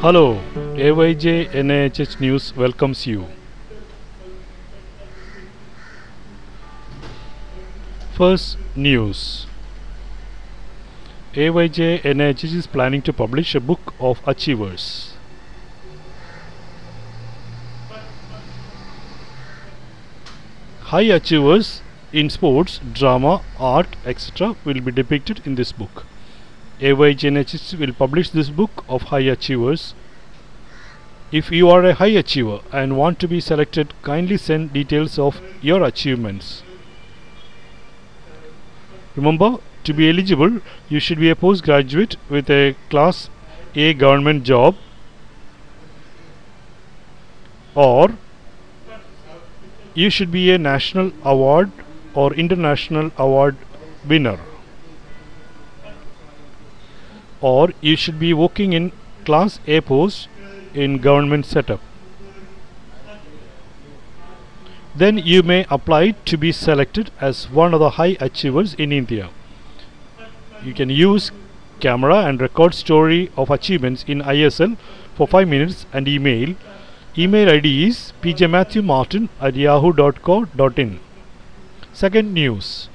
Hello, AYJNIHH News welcomes you. First news. AYJNIHH is planning to publish a book of achievers. High achievers in sports, drama, art, etc. will be depicted in this book. AYJNIHH will publish this book of high achievers. If you are a high achiever and want to be selected, kindly send details of your achievements. Remember, to be eligible, you should be a postgraduate with a Class A government job, or you should be a national award or international award winner, or you should be working in Class A post in government setup. Then you may apply to be selected as one of the high achievers in India. You can use camera and record story of achievements in ISL for 5 minutes and email. Email ID is pjmatthewmartin@yahoo.co.in. Second news.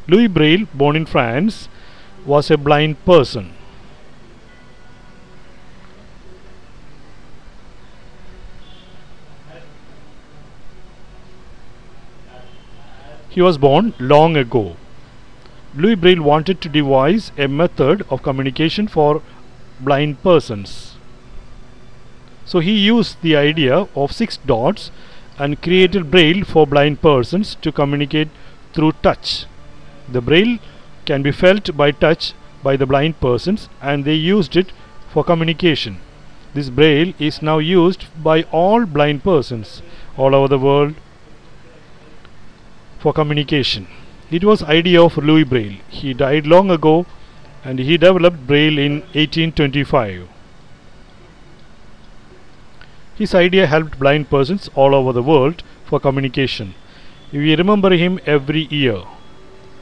Louis Braille, born in France, was a blind person. He was born long ago. Louis Braille wanted to devise a method of communication for blind persons. So he used the idea of 6 dots and created Braille for blind persons to communicate through touch. The Braille can be felt by touch by the blind persons, and they used it for communication. This Braille is now used by all blind persons all over the world for communication. It was idea of Louis Braille. He died long ago and he developed Braille in 1825. His idea helped blind persons all over the world for communication. We remember him every year.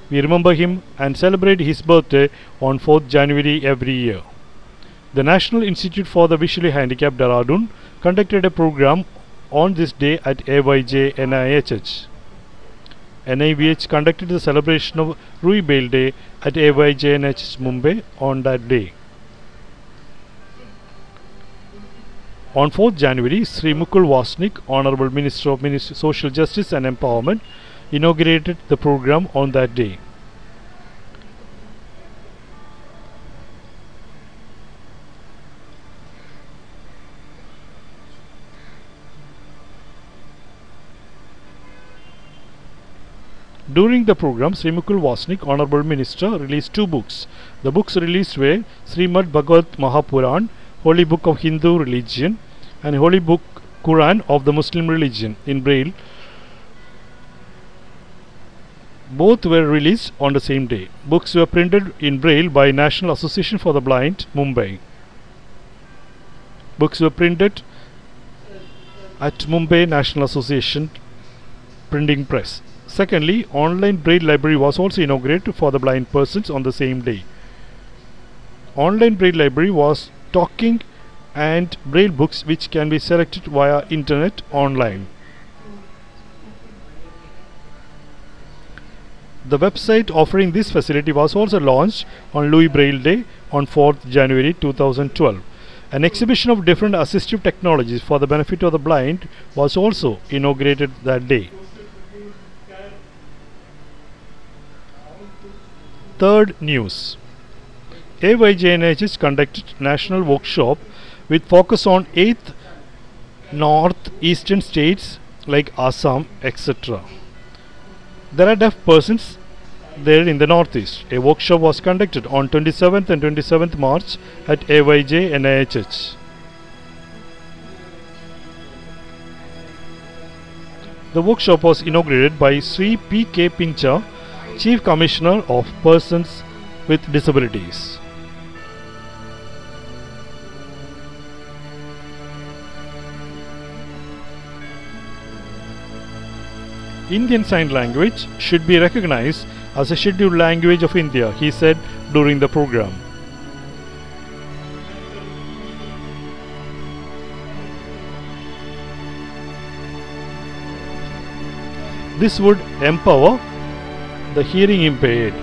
We remember him and celebrate his birthday on 4th January every year. The National Institute for the Visually Handicapped, Dehradun, conducted a program on this day at AYJNIHH. NIVH conducted the celebration of Louis Braille Day at AYJNIHH Mumbai on that day. On 4th January, Sri Mukul Wasnik, Honorable Minister of Social Justice and Empowerment, inaugurated the program on that day. During the program, Sri Mukul Wasnik, Honorable Minister, released 2 books. The books released were Srimad Bhagavad Mahapuran, Holy Book of Hindu Religion, and Holy Book Quran of the Muslim Religion in Braille. Both were released on the same day. Books were printed in Braille by National Association for the Blind, Mumbai. Books were printed at Mumbai National Association Printing Press. Secondly, online Braille library was also inaugurated for the blind persons on the same day. Online Braille library was talking and Braille books which can be selected via internet online. The website offering this facility was also launched on Louis Braille Day on 4th January 2012. An exhibition of different assistive technologies for the benefit of the blind was also inaugurated that day. Third news. AYJNIHH conducted national workshop with focus on 8th northeastern states like Assam, etc. There are deaf persons there in the northeast. A workshop was conducted on 27th and 27th March at AYJNIHH. The workshop was inaugurated by Sri P.K. Pincha, Chief Commissioner of Persons with Disabilities. Indian Sign Language should be recognized as a scheduled language of India, he said during the program. This would empower the hearing impaired.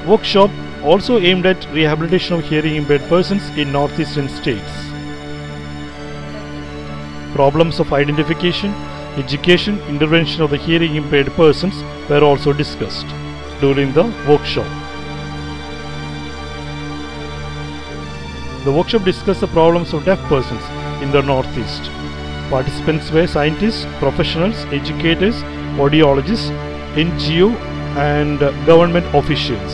Workshop also aimed at rehabilitation of hearing impaired persons in northeastern states. Problems of identification, education, intervention of the hearing impaired persons were also discussed during the workshop. The workshop discussed the problems of deaf persons in the Northeast. Participants were scientists, professionals, educators, audiologists, NGO and government officials.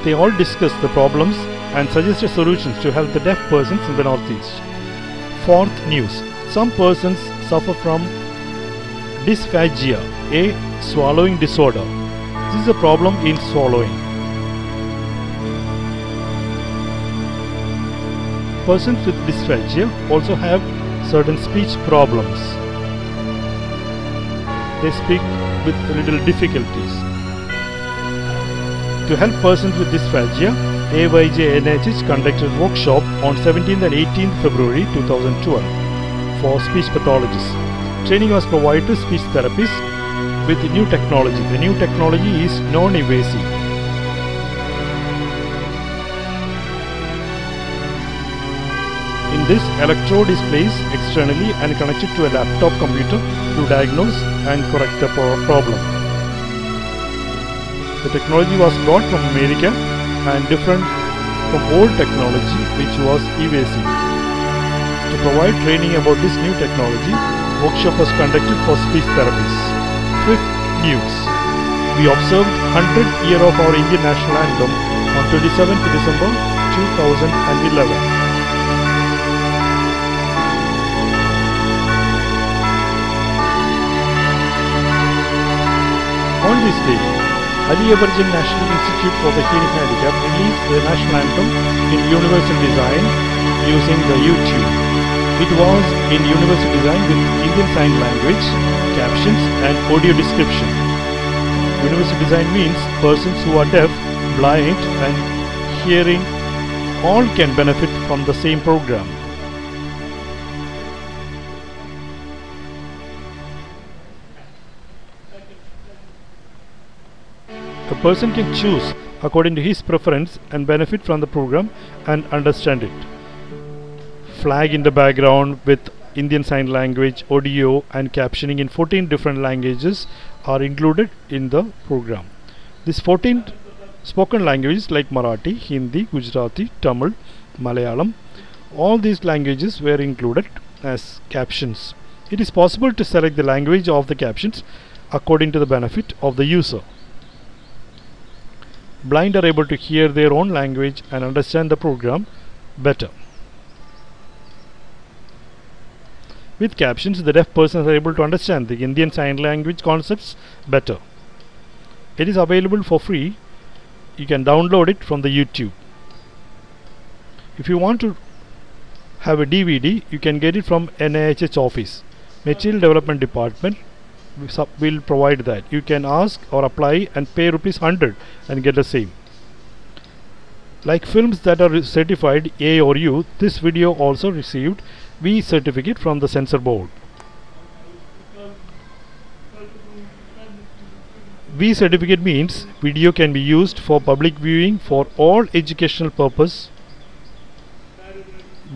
They all discussed the problems and suggested solutions to help the deaf persons in the Northeast. Fourth news. Some persons suffer from dysphagia, a swallowing disorder. This is a problem in swallowing. Persons with dysphagia also have certain speech problems. They speak with little difficulties. To help persons with dysphagia, AYJNIHH conducted a workshop on 17th and 18th February 2012 for speech pathologists. Training was provided to speech therapists with new technology. The new technology is non-invasive. In this, electrode is placed externally and connected to a laptop computer to diagnose and correct the problem. The technology was brought from America and different from old technology which was evasive. To provide training about this new technology, workshop was conducted for speech therapists. Fifth news. We observed 100th year of our Indian national anthem on 27th December 2011. On this day, AYJNIHH National Institute for the Hearing Handicap released the national anthem in universal design using the YouTube. It was in universal design with Indian Sign Language, captions and audio description. Universal design means persons who are deaf, blind and hearing all can benefit from the same program. A person can choose according to his preference and benefit from the program and understand it. Flag in the background with Indian Sign Language, audio and captioning in 14 different languages are included in the program. These 14 spoken languages like Marathi, Hindi, Gujarati, Tamil, Malayalam, all these languages were included as captions. It is possible to select the language of the captions according to the benefit of the user. Blind are able to hear their own language and understand the program better. With captions, the deaf persons are able to understand the Indian Sign Language concepts better. It is available for free. You can download it from the YouTube. If you want to have a DVD, you can get it from NIHH office. Material Development Department will provide that. You can ask or apply and pay ₹100 and get the same. Like films that are certified A or U, this video also received V certificate from the censor board. V certificate means video can be used for public viewing for all educational purpose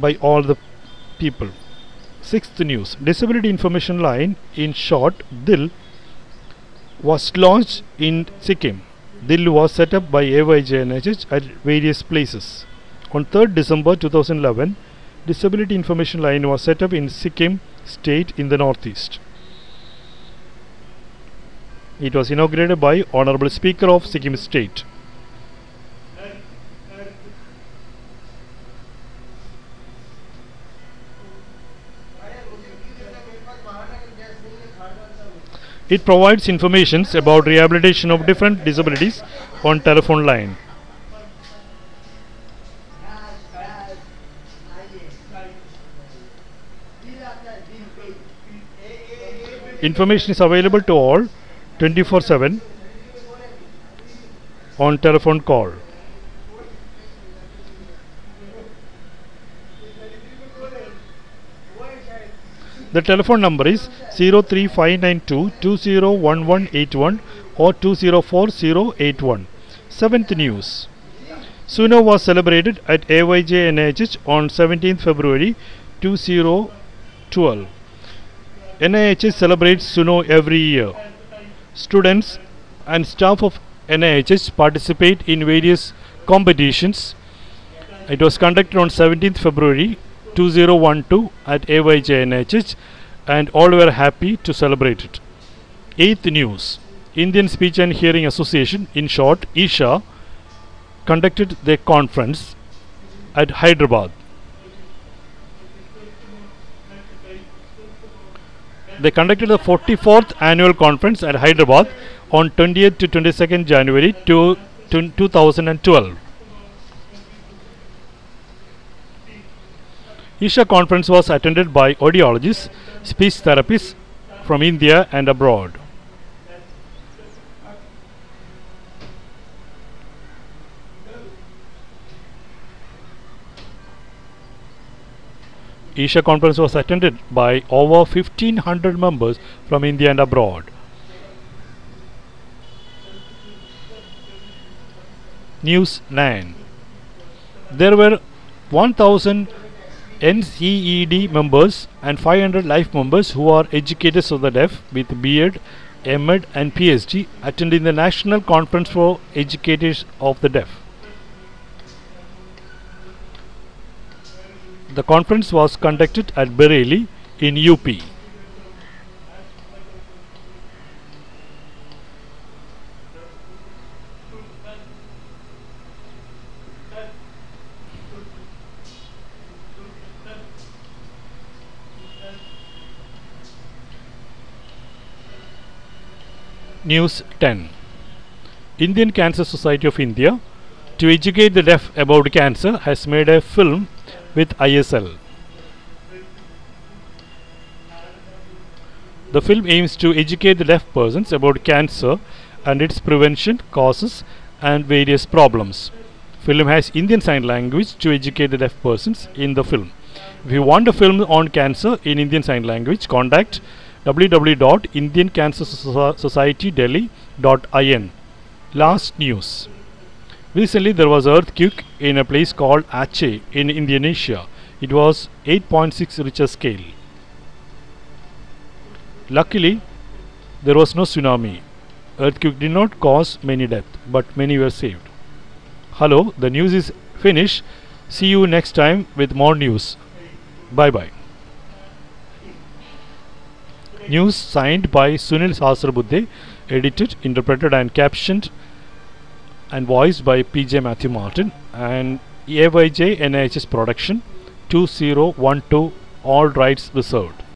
by all the people. Sixth news. Disability Information Line, in short DIL, was launched in Sikkim. DIL was set up by AYJNIHH at various places. On 3rd December 2011, Disability Information Line was set up in Sikkim state in the Northeast. It was inaugurated by Honorable Speaker of Sikkim State. It provides information about rehabilitation of different disabilities on telephone line. Information is available to all 24/7 on telephone call. The telephone number is 03592 201181 or 204081. Seventh news. Suno was celebrated at AYJNIHH on 17th February 2012. NIHH celebrates Suno every year. Students and staff of NIHH participate in various competitions. It was conducted on 17th February 2012 at AYJNIHH and all were happy to celebrate it. Eighth news. Indian Speech and Hearing Association, in short ISHA, conducted their conference at Hyderabad. They conducted the 44th annual conference at Hyderabad on 20th to 22nd January 2012. ISHA conference was attended by audiologists, speech therapists from India and abroad. ISHA conference was attended by over 1500 members from India and abroad. News 9. There were 1000 NCED members and 500 life members who are educators of the deaf with B.Ed, M.Ed and PhD attending the National Conference for Educators of the Deaf. The conference was conducted at Bareilly in UP. News 10. Indian Cancer Society of India, to educate the deaf about cancer, has made a film with ISL. The film aims to educate the deaf persons about cancer and its prevention, causes and various problems. Film has Indian Sign Language to educate the deaf persons in the film. If you want a film on cancer in Indian Sign Language, contact www.indiancancersocietydelhi.in. Last news. Recently there was an earthquake in a place called Aceh in Indonesia. It was 8.6 Richter scale. Luckily there was no tsunami. Earthquake did not cause many deaths, but many were saved. Hello, the news is finished. See you next time with more news. Bye bye. News signed by Sunil Sahasrabudhe, edited, interpreted and captioned and voiced by PJ Matthew Martin, and AYJNIHS production 2012, all rights reserved.